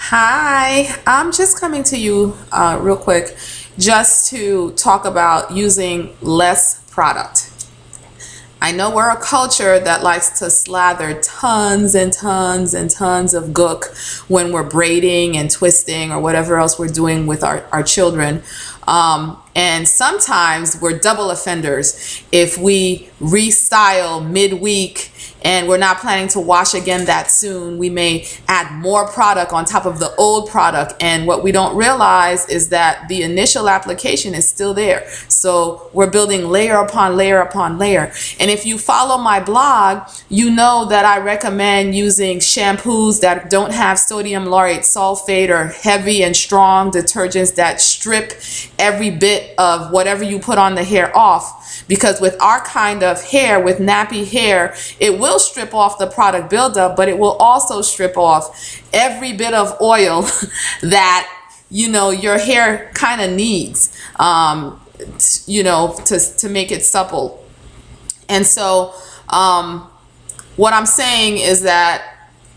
Hi, I'm just coming to you real quick just to talk about using less product. I know we're a culture that likes to slather tons and tons and tons of gook when we're braiding and twisting or whatever else we're doing with our children. And sometimes we're double offenders if we restyle midweek and we're not planning to wash again that soon. We may add more product on top of the old product, and what we don't realize is that the initial application is still there. So we're building layer upon layer upon layer. And if you follow my blog, you know that I recommend using shampoos that don't have sodium lauryl sulfate or heavy and strong detergents that strip every bit of whatever you put on the hair off. Because with our kind of hair, with nappy hair, it will strip off the product buildup, but it will also strip off every bit of oil that your hair kind of needs, to make it supple. And so what I'm saying is that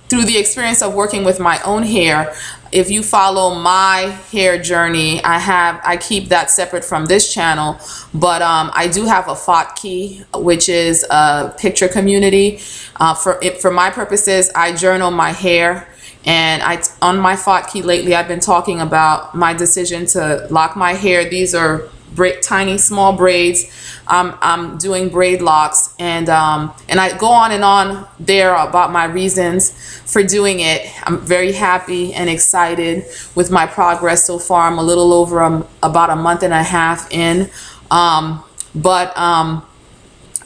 through the experience of working with my own hair, if you follow my hair journey, I keep that separate from this channel, but I do have a Fotkey, which is a picture community. For my purposes, I journal my hair, and on my Fotkey lately, I've been talking about my decision to lock my hair. These are tiny small braids. I'm doing braid locks, and I go on and on there about my reasons for doing it. I'm very happy and excited with my progress so far. I'm a little over about a month and a half in, but I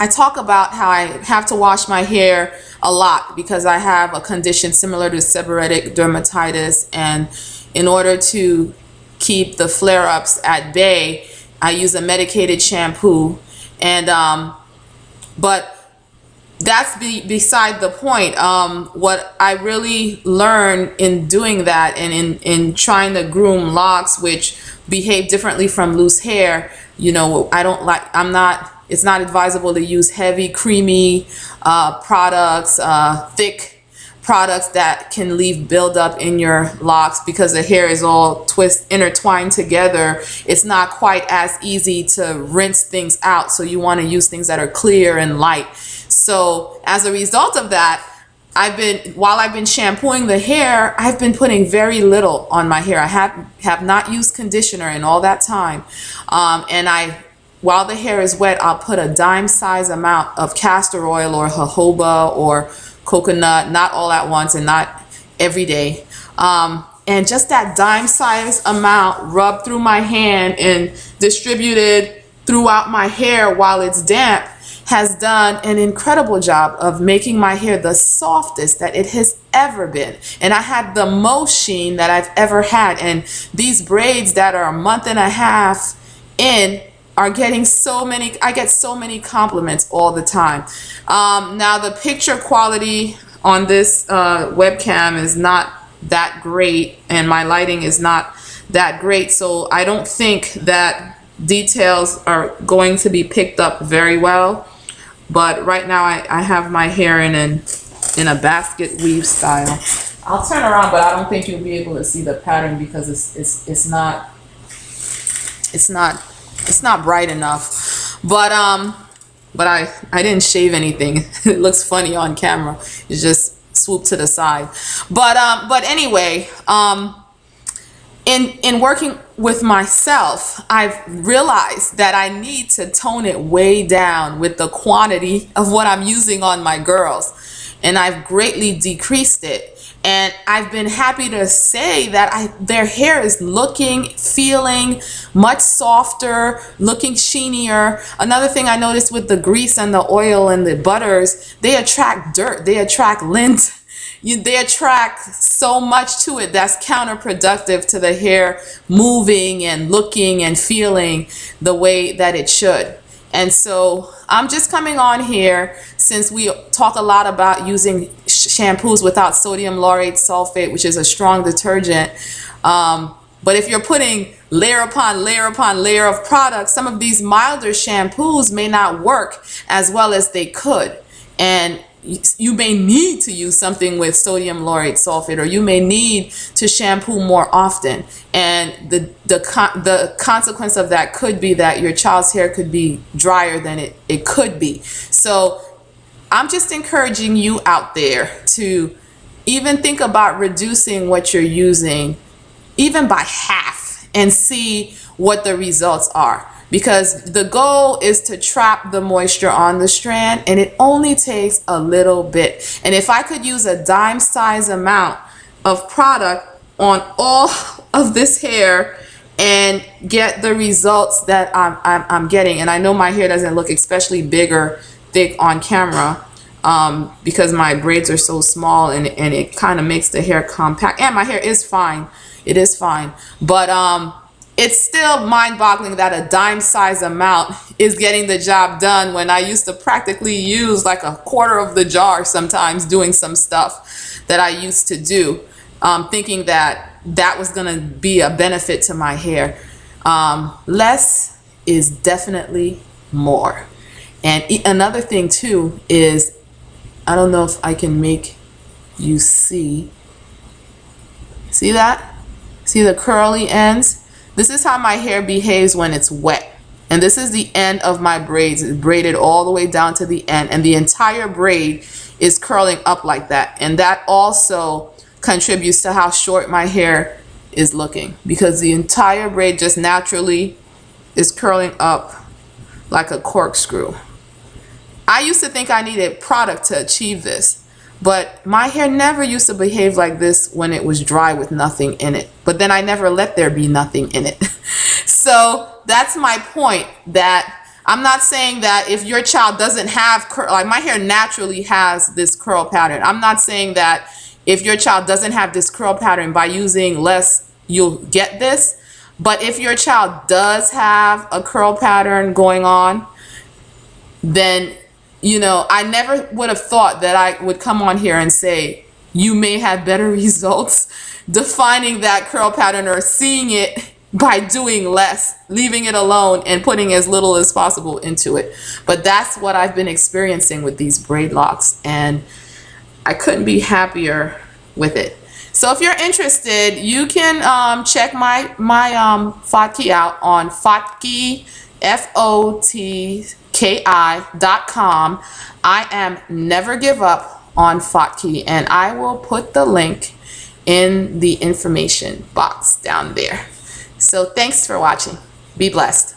talk about how I have to wash my hair a lot because I have a condition similar to seborrheic dermatitis, and in order to keep the flare-ups at bay, I use a medicated shampoo, and but that's beside the point. What I really learned in doing that and in trying to groom locks, which behave differently from loose hair, it's not advisable to use heavy, creamy products, thick products that can leave buildup in your locks because the hair is all intertwined together. It's not quite as easy to rinse things out, so you want to use things that are clear and light. So as a result of that, while I've been shampooing the hair, I've been putting very little on my hair. I have not used conditioner in all that time, while the hair is wet, I'll put a dime size amount of castor oil or jojoba or coconut, not all at once and not every day. And just that dime size amount rubbed through my hand and distributed throughout my hair while it's damp has done an incredible job of making my hair the softest that it has ever been. And I had the most sheen that I've ever had. And these braids that are a month and a half in are getting I get so many compliments all the time. Now the picture quality on this webcam is not that great, and my lighting is not that great, so I don't think that details are going to be picked up very well. But right now I have my hair in a basket weave style. I'll turn around, but I don't think you'll be able to see the pattern because it's not bright enough. But I didn't shave anything. It looks funny on camera. It's just swooped to the side. But anyway, in working with myself, I've realized that I need to tone it way down with the quantity of what I'm using on my girls, and I've greatly decreased it. And I've been happy to say that their hair is feeling much softer, looking sheenier. Another thing I noticed with the grease and the oil and the butters, they attract dirt, they attract lint. They attract so much to it that's counterproductive to the hair moving and looking and feeling the way that it should. And so I'm just coming on here, since we talk a lot about using shampoos without sodium lauryl sulfate, which is a strong detergent. But if you're putting layer upon layer upon layer of products, some of these milder shampoos may not work as well as they could. And you may need to use something with sodium lauryl sulfate, or you may need to shampoo more often. And the consequence of that could be that your child's hair could be drier than it could be. So I'm just encouraging you out there to even think about reducing what you're using, even by half, and see what the results are. Because the goal is to trap the moisture on the strand, and it only takes a little bit. And if I could use a dime size amount of product on all of this hair and get the results that I'm getting, and I know my hair doesn't look especially big or thick on camera, because my braids are so small, and it kind of makes the hair compact, and my hair is fine. It is fine, but it's still mind-boggling that a dime size amount is getting the job done, when I used to practically use like a quarter of the jar sometimes doing some stuff that I used to do, thinking that that was going to be a benefit to my hair. Less is definitely more. And another thing too is, I don't know if I can make you see that? See the curly ends? This is how my hair behaves when it's wet. And this is the end of my braids. It's braided all the way down to the end, and the entire braid is curling up like that. And that also contributes to how short my hair is looking, because the entire braid just naturally is curling up like a corkscrew. I used to think I needed product to achieve this, but my hair never used to behave like this when it was dry with nothing in it. But then I never let there be nothing in it. So that's my point, that I'm not saying that if your child doesn't have curl, like my hair naturally has this curl pattern. I'm not saying that if your child doesn't have this curl pattern, by using less, you'll get this. But if your child does have a curl pattern going on, then I never would have thought that I would come on here and say you may have better results defining that curl pattern, or seeing it by doing less, leaving it alone, and putting as little as possible into it. But that's what I've been experiencing with these braid locks, and I couldn't be happier with it. So if you're interested, you can check my Fotki out on Fotki, FOTKI.com. I am Nevergiveup on Fotki, and I will put the link in the information box down there. So thanks for watching. Be blessed.